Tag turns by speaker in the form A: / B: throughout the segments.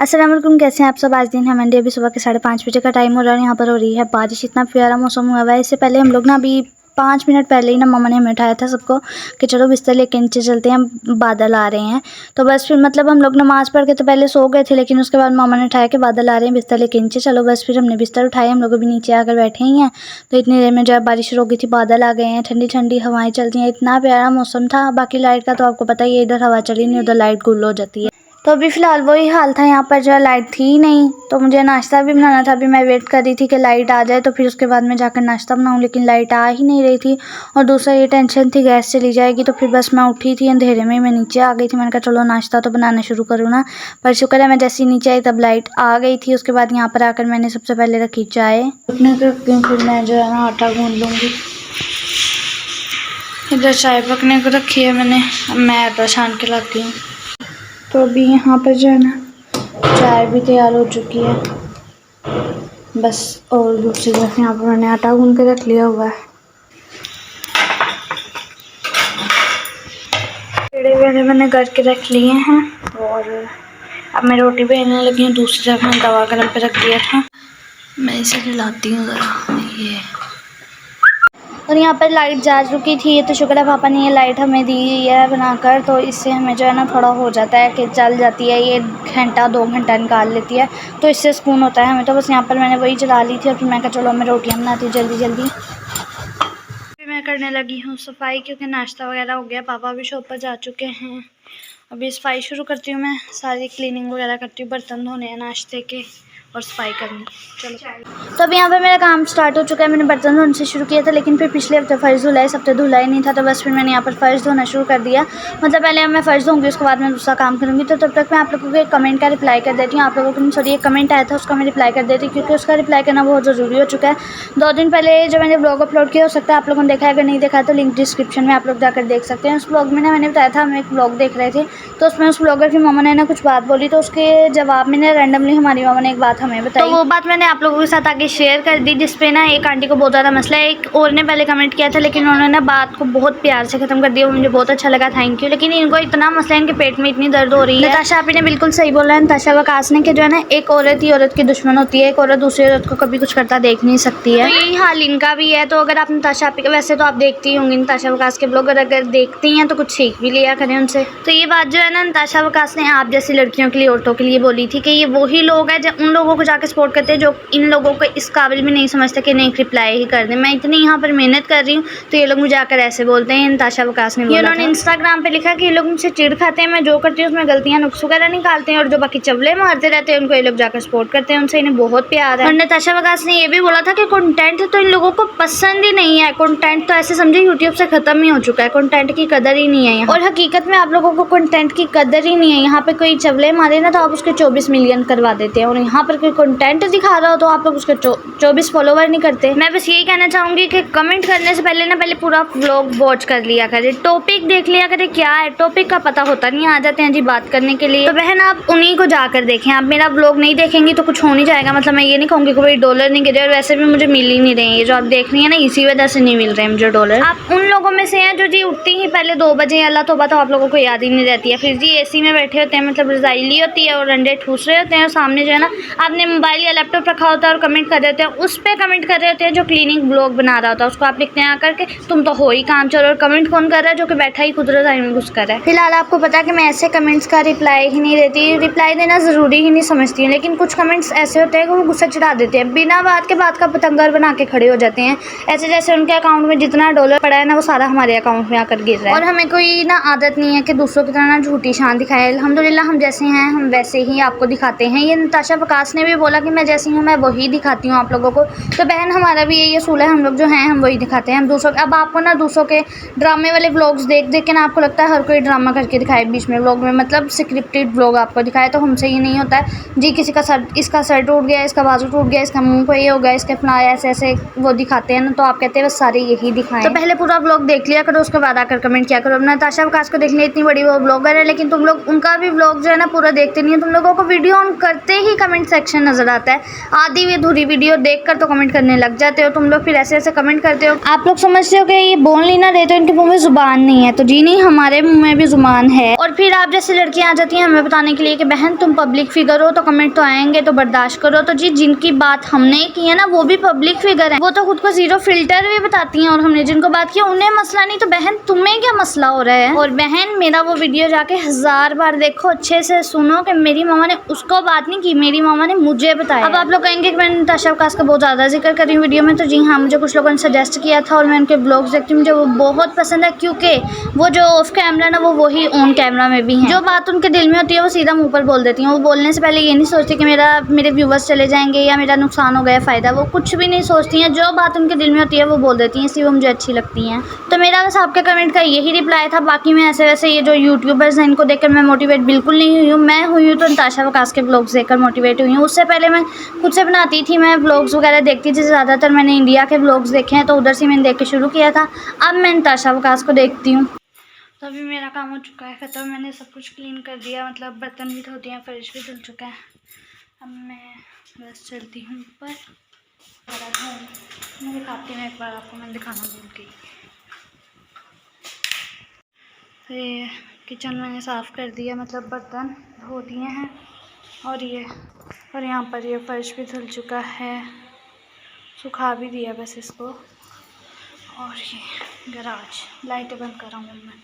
A: अस्सलाम वालेकुम, कैसे हैं आप सब। आज दिन है मंडे, अभी सुबह के 5:30 बजे का टाइम हो रहा है और यहाँ पर हो रही है बारिश। इतना प्यारा मौसम हुआ हुआ है। इससे पहले हम लोग ना अभी 5 मिनट पहले ही ना मामा ने हमें उठाया था सबको कि चलो बिस्तर लेके नीचे चलते हैं, बादल आ रहे हैं। तो बस फिर मतलब हम लोग नमाज़ पढ़ के तो पहले सो गए थे, लेकिन उसके बाद मामा ने उठाया कि बादल आ रहे हैं, बिस्तर लेके नीचे चलो। बस फिर हमने बिस्तर उठाए, हम लोग अभी नीचे आकर बैठे ही हैं। तो इतनी देर में जो है बारिश शुरू हो गई थी, बादल आ गए हैं, ठंडी ठंडी हवाएं चल रही हैं, इतना प्यारा मौसम था। बाकी लाइट का तो आपको पता ही है, इधर हवा चली नहीं, उधर लाइट गुल हो जाती है। तो अभी फ़िलहाल वही हाल था, यहाँ पर जो है लाइट थी ही नहीं। तो मुझे नाश्ता भी बनाना था, अभी मैं वेट कर रही थी कि लाइट आ जाए तो फिर उसके बाद मैं जाकर नाश्ता बनाऊँ, लेकिन लाइट आ ही नहीं रही थी। और दूसरा ये टेंशन थी गैस चली जाएगी। तो फिर बस मैं उठी थी अंधेरे में, मैं नीचे आ गई थी। मैंने कहा चलो नाश्ता तो बनाना शुरू करूँ ना। पर शुक्र है मैं जैसे ही नीचे आई तब लाइट आ गई थी। उसके बाद यहाँ पर आकर मैंने सबसे पहले रखी चाय, फिर मैं जो है ना आटा गूँध लूँगी। इधर चाय पकने को रखी है मैंने, अब मैं आटा छान के लाती हूँ। तो अभी यहाँ पर जो है ना चाय भी तैयार हो चुकी है बस। और दूसरी तरफ यहाँ पर मैंने आटा गूंद के रख लिया हुआ है। पेड़े वेड़े मैंने करके रख लिए हैं और अब मैं रोटी बेलने लगी हूँ। दूसरी तरफ मैंने तवा गरम पे रख दिया था, मैं इसे हिलाती हूँ ज़रा। ये और यहाँ पर लाइट जा चुकी थी, तो शुक्र है पापा ने ये लाइट हमें दी है बनाकर। तो इससे हमें जो है ना थोड़ा हो जाता है कि चल जाती है, ये घंटा 2 घंटा निकाल लेती है, तो इससे सुकून होता है हमें। तो बस यहाँ पर मैंने वही जला ली थी और फिर मैं कहा चलो मैं रोटियाँ बनाती हूँ जल्दी जल्दी। फिर मैं करने लगी हूँ सफाई, क्योंकि नाश्ता वगैरह हो गया, पापा भी शॉप पर जा चुके हैं। अभी सफाई शुरू करती हूँ मैं, सारी क्लीनिंग वगैरह करती हूँ, बर्तन धोने हैं नाश्ते के और सफाई करनी। चलो तो अभी यहाँ पर मेरा काम स्टार्ट हो चुका है। मैंने बर्तन धोने से शुरू किया था, लेकिन फिर पिछले हफ्ते फ़र्श धुला है, इस हफ्ते धुला ही नहीं था। तो बस फिर मैंने यहाँ पर फ़र्श धोना शुरू कर दिया। मतलब पहले मैं फ़र्श धोंगी, उसके बाद मैं दूसरा काम करूँगी। तो तब तक मैं आप लोगों को एक कमेंट का रिप्लाई कर देती हूँ। आप लोगों को सॉरी एक कमेंट आया था, उसका मैं रिप्लाई कर देती हूँ, क्योंकि उसका रिप्लाई करना बहुत ज़रूरी हो चुका है। 2 दिन पहले जो मैंने ब्लॉग अपलोड किया, हो सकता है आप लोगों ने देखा है, अगर नहीं देखा तो लिंक डिस्क्रिप्शन में आप लोग जाकर देख सकते हैं। उस ब्लॉग में ना मैंने बताया था, हम एक ब्लॉग देख रहे थे, तो उसमें उस ब्लॉगर की मामा ने ना कुछ बात बोली, तो उसके जवाब में ना रैंडमली हमारी मामा ने एक बात हमें बताई। तो वो बात मैंने आप लोगों के साथ आगे शेयर कर दी, जिसपे ना एक आंटी को बहुत ज़्यादा मसला है। एक और ने पहले कमेंट किया था, लेकिन उन्होंने ना बात को बहुत प्यार से ख़त्म कर दिया, मुझे बहुत अच्छा लगा, थैंक यू। लेकिन इनको इतना मसला है, इनके पेट में इतनी दर्द हो रही है। नताशा आपी ने बिल्कुल सही बोला है, नताशा वकास ने, कि जो है ना एक औरत ही औरत की दुश्मन होती है, एक औरत दूसरी औरत को कभी कुछ करता देख नहीं सकती है। तो यही हाल इनका भी है। तो अगर आप नताशा आपी, वैसे तो आप देखती होंगी नताशा वकास के ब्लॉग, अगर देखती हैं तो कुछ सीख भी लिया करें उनसे। तो ये बात जो है ना नताशा वकास ने आप जैसी लड़कियों के लिए, औरतों के लिए बोली थी कि ये वही लोग हैं जो उन लोगों को जाकर सपोर्ट करते हैं जो इन लोगों को इस काबिल भी नहीं समझते कि नहीं रिप्लाई ही कर दें। मैं इतनी यहाँ पर मेहनत कर रही हूँ, तो ये लोग मुझे आकर ऐसे बोलते हैं। नताशा वकास ने बोला, उन्होंने इंस्टाग्राम पे लिखा कि ये लोग मुझसे चिढ़ खाते हैं, मैं जो करती हूँ उसमें गलतियाँ नुक्स वगैरह निकालते हैं, और जो बाकी चवले मारते रहते हैं उनको ये लोग जाकर सपोर्ट करते हैं, उनसे इन्हें बहुत प्यार है। और नताशा वकास ने ये भी बोला था कि कंटेंट तो इन लोगों को पसंद ही नहीं है, कंटेंट तो ऐसे समझे यूट्यूब से खत्म ही हो चुका है, कंटेंट की कदर ही नहीं है यहाँ। और हकीकत में आप लोगों को कंटेंट की कदर ही नहीं है। यहाँ पे कोई चवले मारे ना तो आप उसके 24 मिलियन करवा देते हैं, और यहाँ पर कोई कंटेंट दिखा रहा हो तो आप लोग उसके 24 फॉलोवर नहीं करते। मैं बस यही कहना चाहूँगी कि कमेंट करने से पहले ना पहले पूरा व्लॉग वॉच कर लिया करें, टॉपिक देख लिया करें क्या है। टॉपिक का पता होता नहीं, आ जाते हैं जी बात करने के लिए। तो बहन आप उन्हीं को जाकर देखें, आप मेरा व्लॉग नहीं देखेंगी तो कुछ हो नहीं जाएगा। मतलब मैं ये नहीं कहूँगी कि भाई डॉलर नहीं गिरे, और वैसे भी मुझे मिल ही नहीं रहे हैं, जो आप देख रही हैं ना इसी वजह से नहीं मिल रहे हैं मुझे डॉलर। आप उन लोगों में से हैं जो जी उठती ही पहले 2 बजे, अल्लाह तौबा, तो आप लोगों को याद ही नहीं रहती है। फिर जी एसी में बैठे होते हैं, मतलब रज़ाई ली होती है और अंडे ठूस रहे होते हैं, और सामने जो है ना आपने मोबाइल या लैपटॉप रखा होता है और कमेंट कर रहे होते हैं, उस पर कमेंट कर रहे होते हैं जो क्लीनिंग ब्लॉग बना रहा होता है, उसको आप लिखते हैं आकर के तुम तो हो ही काम चलो। और कमेंट कौन कर रहा है? जो कि बैठा ही खुद रज़ाई में घुस कर है। फिलहाल आपको पता है कि मैं ऐसे कमेंट्स का रिप्लाई ही नहीं देती, रिप्लाई देना ज़रूरी ही नहीं समझती हूँ, लेकिन कुछ कमेंट्स ऐसे होते हैं कि वो गुस्सा चढ़ा देते हैं, बिना बात के बात का पतंगर बना के खड़े हो जाते हैं, ऐसे जैसे उनके अकाउंट में जितना डॉलर पड़ा है ना वो सारा हमारे अकाउंट में आकर गिर रहा है। और हमें कोई ना आदत नहीं है कि दूसरों की तरह ना झूठी शान दिखाए। अल्हम्दुलिल्लाह हम जैसे हैं हम वैसे ही आपको दिखाते हैं। ये नताशा वकास ने भी बोला कि मैं जैसी हूँ मैं वही दिखाती हूँ आप लोगों को। तो बहन हमारा भी यही असूल है, हम लोग जो हैं हम वही दिखाते हैं, हम दूसरों। अब आपको ना दूसरों के ड्रामे वाले व्लॉग्स देख देख के ना आपको लगता है हर कोई ड्रामा करके दिखाए बीच में व्लॉग में, मतलब स्क्रिप्टेड व्लॉग आपको दिखाए, तो हमसे ये नहीं होता है जी। किसी का सर, इसका सर टूट गया, इसका बाजू टूट गया, इसका मुंह पे ये हो गया, इसके फलाया, ऐसे ऐसे वो दिखाते हैं ना, तो आप कहते हैं बस सारे यही दिखाएं। तो पहले पूरा व्लॉग देख लिया करो, उसके बाद आकर कमेंट किया करो। नताशा वकास को देखने इतनी बड़ी वो ब्लॉगर है, लेकिन तुम लोग उनका भी व्लॉग जो है ना पूरा देखते नहीं है। तुम लोगों को वीडियो ऑन करते ही कमेंट सेक्शन रिएक्शन नज़र आता है। आधी भी अधूरी वीडियो देखकर तो कमेंट करने लग जाते हो तुम लोग, फिर ऐसे ऐसे कमेंट करते हो। आप लोग समझते हो कि ये बोल नहीं ना रहे तो इनके मुंह में ज़ुबान नहीं है, तो जी नहीं, हमारे मुंह में भी ज़ुबान है। और फिर आप जैसे लड़कियां आ जाती हैं हमें बताने के लिए कि बहन तुम पब्लिक फिगर हो तो कमेंट तो आएंगे, तो बर्दाश्त करो। तो जी जिनकी बात हमने की है ना वो भी पब्लिक फिगर है, वो तो खुद को जीरो फिल्टर भी बताती हैं, और हमने जिनको बात की उन्हें मसला नहीं, तो बहन तुम्हें क्या मसला हो रहा है। और बहन मेरा वो वीडियो जाके 1000 बार देखो, अच्छे से सुनो कि मेरी मामा ने उसको बात नहीं की, मेरी मामा ने मुझे बताया। अब आप लोग कहेंगे कि मैंने नताशा वकास का बहुत ज़्यादा जिक्र करी वीडियो में, तो जी हाँ, मुझे कुछ लोगों ने सजेस्ट किया था और मैं उनके ब्लॉग्स देखती हूँ, मुझे वो बहुत पसंद है, क्योंकि वो जो ऑफ कैमरा ना वो वही ऑन कैमरा में भी है। जो बात उनके दिल में होती है वो सीधा मुंह पर बोल देती हैं। वो बोलने से पहले ये नहीं सोचती कि मेरे व्यूवर्स चले जाएंगे या मेरा नुकसान हो गया, फ़ायदा, वो कुछ भी नहीं सोचती हैं। जो बात उनके दिल में होती है वो बोल देती हैं, इसलिए वो मुझे अच्छी लगती हैं। तो मेरा बस आपके कमेंट का यही रिप्लाई था। बाकी मैं ऐसे वैसे ये जो यूट्यूबर्स हैं इनको देखकर मैं मोटिवेट बिल्कुल नहीं हुई हूँ। मैं हुई हूँ तो नताशा वकास के ब्लॉग्स देखकर मोटिवेट हुई हूँ। उससे पहले मैं खुद से बनाती थी, मैं ब्लॉग्स वगैरह देखती थी, ज़्यादातर मैंने इंडिया के ब्लॉग्स देखे हैं, तो उधर से मैंने देख के शुरू किया था। अब मैं नताशा वकास को देखती हूँ। तो अभी मेरा काम हो चुका है ख़त्म, मैंने सब कुछ क्लीन कर दिया, मतलब बर्तन भी धो दिए, फर्श भी धुल चुका है। अब मैं बस चलती हूँ ऊपर और मैं दिखाती हूँ एक बार आपको, मैंने दिखाना भूल गई। तो ये किचन मैंने साफ़ कर दिया, मतलब बर्तन धो दिए हैं, और यहाँ पर ये फर्श भी धुल चुका है, सुखा भी दिया बस इसको। और ये गैराज, लाइटें बंद कर रहा हूँ मैं।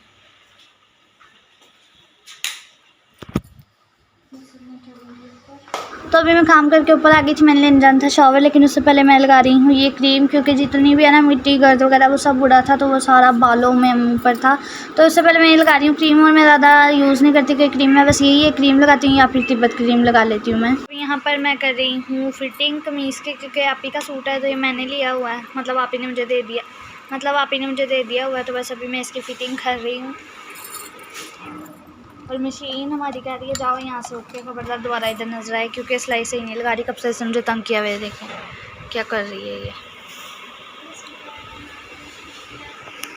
A: तो अभी मैं काम करके ऊपर आ गई थी, मैंने लेने जाना था शॉवर, लेकिन उससे पहले मैं लगा रही हूँ ये क्रीम, क्योंकि जितनी भी है ना मिट्टी गर्द वगैरह वो सब उड़ा था, तो वो सारा बालों में मुँह पर था। तो उससे पहले मैं ये लगा रही हूँ क्रीम, और मैं ज़्यादा यूज़ नहीं करती कोई क्रीम, मैं बस यही है क्रीम लगाती हूँ या फिर तिब्बत क्रीम लगा लेती हूँ मैं। तो यहाँ पर मैं कर रही हूँ फिटिंग कमीज़ के, क्योंकि आप ही का सूट है तो ये मैंने लिया हुआ है, मतलब आप ही ने मुझे दे दिया हुआ है, तो बस अभी मैं इसकी फ़िटिंग कर रही हूँ। और मशीन हमारी कह रही है जाओ यहाँ से उठ के, खबरदार दोबारा इधर नजर आए, क्योंकि सिलाई सही नहीं लगा रही, कब से मुझे तंग किया हुआ है। देखें क्या कर रही है ये।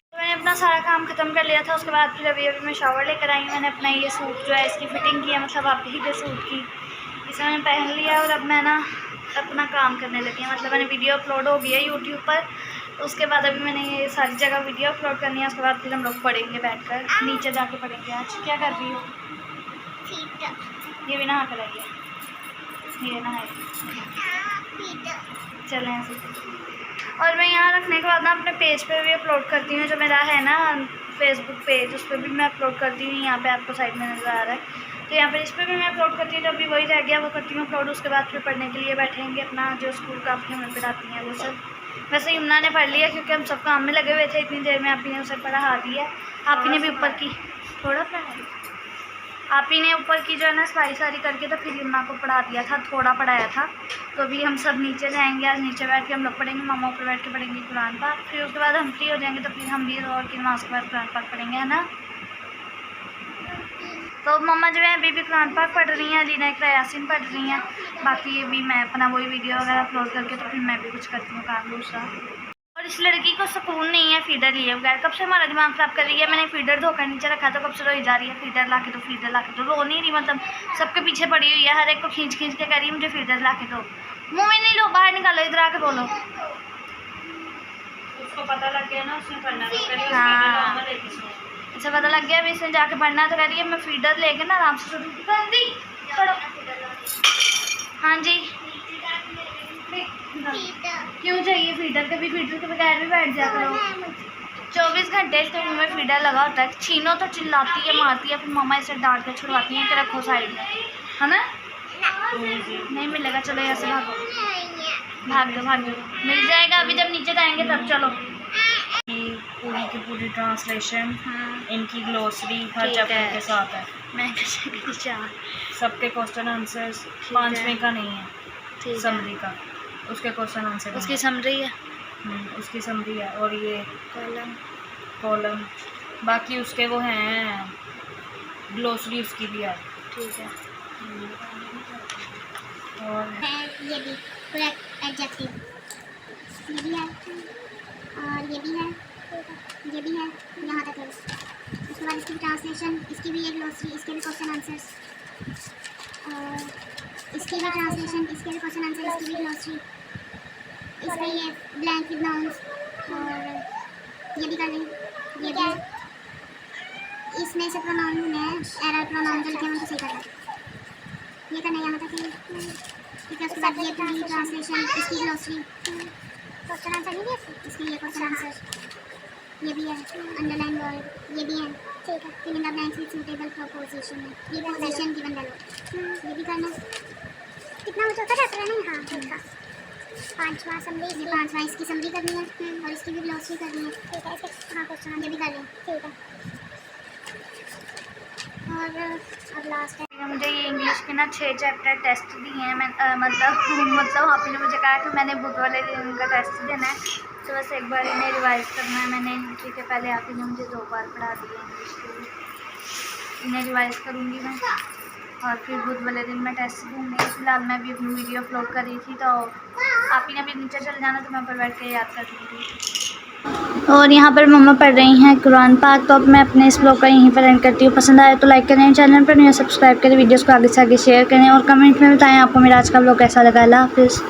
A: तो मैंने अपना सारा काम ख़त्म कर लिया था, उसके बाद फिर अभी मैं शावर लेकर आई हूँ। मैंने अपना ये सूट जो है इसकी फ़िटिंग की है, मतलब आप ही के सूट की, इसे मैंने पहन लिया, और अब मैं ना अपना काम करने लगी हूँ। मतलब मैंने वीडियो अपलोड हो गई है यूट्यूब पर, उसके बाद अभी मैंने ये सारी जगह वीडियो अपलोड करनी है, उसके बाद फिर हम लोग पढ़ेंगे बैठकर, नीचे जाके पढ़ेंगे। आज क्या कर रही हो? ये भी नहा कर आई है, ये नहाएगी, चलें ऐसे। और मैं यहाँ रखने के बाद ना अपने पेज पे भी अपलोड करती हूँ, जो मेरा है ना फेसबुक पेज, उस पर भी मैं अपलोड करती हूँ। यहाँ पे आपको साइड में नज़र आ रहा है, तो यहाँ पर इस पर भी मैं अपलोड करती हूँ। जब भी वही रह गया वो करती हूँ अपलोड, उसके बाद फिर पढ़ने के लिए बैठेंगे, अपना जो स्कूल का अपनी हमें पढ़ाती हैं वो सब। वैसे यमुना ने पढ़ लिया, क्योंकि हम सब काम में लगे हुए थे, इतनी देर में आप ही ने उसे पढ़ा दिया। आप ही ने भी ऊपर की थोड़ा पढ़ाया, आप ही ने ऊपर की जो है ना सफाई सारी करके तो फिर यमुना को पढ़ा दिया था, थोड़ा पढ़ाया था। तो अभी हम सब नीचे जाएंगे, आज नीचे बैठ के हम लोग पढ़ेंगे, मामा ऊपर बैठ के पढ़ेंगे कुरान पाक, फिर उसके बाद हम फ्री हो जाएंगे, तो फिर हम भी और की नमाज के बाद कुरान पाक पढ़ेंगे, है ना। तो मम्मा जो है अभी भी कुरान पाक पढ़ रही हैं, लीना इकरा यासीन पढ़ रही हैं, बाकी अभी मैं अपना वही वीडियो वगैरह अपलोड करके तो फिर मैं भी कुछ करती हूँ काम दूसरा। और इस लड़की को सुकून नहीं है फीडर लिए बगैर, कब से हमारा दिमाग ख़राब कर रही है। मैंने फीडर धोकर नीचे रखा तो कब से रोई जा रही है, फीडर ला के दो, फीडर ला के दो, रो नहीं रही, मतलब सबके पीछे पड़ी हुई है, हर एक को खींच खींच के कह रही है मुझे फीडर ला के दो। मुँह में नहीं लो, बाहर निकालो, इधर आके बोलो। उसको पता लग गया ना उसने पढ़ना, हाँ इसे पता लग गया, अभी इसने जाके पढ़ना, तो कह रही है मैं फीडर लेके ना आराम से पढ़ो। हाँ जी, क्यों चाहिए फीडर? कभी फीडर के बगैर भी बैठ जा करो। 24 घंटे इसके मुँह में फीडर लगा होता है, छीनो तो चिल्लाती है, मारती है, फिर मम्मा इसे डांट कर छुड़वाती है कि रखो साइड में, है ना। नहीं मिलेगा, चलो यहाँ से भाग दो, मिल जाएगा अभी जब नीचे जाएंगे तब। चलो पूरी की पूरी ट्रांसलेशन, इनकी ग्लोसरी हर चैप्टर के साथ है। मैं सबके क्वेश्चन आंसर्स, 5वें का नहीं है, समरी का, उसके क्वेश्चन आंसर, उसकी समरी है, उसकी समरी है, और ये कॉलम बाकी उसके वो हैं, ग्लोसरी उसकी भी है, ठीक है। और
B: ये भी करेक्ट एडजेक्टिव, ये भी है, और ये भी है, यहाँ तक है। उसके बाद इसकी भी ट्रांसलेशन, इसकी भी ये ग्लोसरी, इसके भी क्वेश्चन आंसर्स, और इसकी भी ट्रांसलेशन, इसके भी क्वेश्चन आंसर, इसकी भी ग्लॉसरी, इसका ये ब्लैंक विद नाउन्स, और ये भी कर लें। ये भी इसमें से प्रोनाउन है, एरर प्रोनाउन जो लिखे हैं उनको सही करना है। ये करना है यहाँ तक है। ठीक है, उसके बाद ये पूरी ट्रांसलेशन, इसकी ग्लॉसरी, क्वेश्चन आंसर नहीं है इसके, ये क्वेश्चन आंसर, ये भी है, अंडरलाइन वर्ड, ये भी है। ठीक है, fill in the blanks with suitable proposition है, ये पोजीशन गिवन बेलो, ये भी करना। कितना हो चौथा चैप्टर है ना? हाँ, ठीक है। पांचवा समरी, ये पांचवा, इसकी समरी करनी है और इसकी भी ग्लॉसरी करनी है। ठीक है, इसके हाँ क्वेश्चन ये भी कर लें। ठीक है, और अब लास्ट है।
A: मुझे ये इंग्लिश के ना 6 चैप्टर टेस्ट दिए हैं। मैं मतलब आप ही ने मुझे कहा कि मैंने बुध वाले दिन उनका टेस्ट देना है, तो बस एक बार इन्हें रिवाइज़ करना है मैंने। ठीक है, पहले आप ही ने मुझे 2 बार पढ़ा दिया इंग्लिश के लिए, इन्हें रिवाइज़ करूँगी मैं, और फिर बुध वाले दिन मैं टेस्ट दूँगी। फिलहाल मैं भी अपनी वीडियो अपलोड कर रही थी, तो आप ही ने भी नीचे चले जाना, तो मैं ऊपर बैठ के याद कर दूँगी। और यहाँ पर मम्मा पढ़ रही हैं कुरान पाक। तो अब मैं अपने इस ब्लॉग का यहीं पर एंड करती हूँ। पसंद आए तो लाइक करें, चैनल पर नहीं सब्सक्राइब करें, वीडियोस को आगे से आगे शेयर करें, और कमेंट में बताएं आपको मेरा आज का ब्लॉग कैसा लगा। अल्लाह हाफिज़।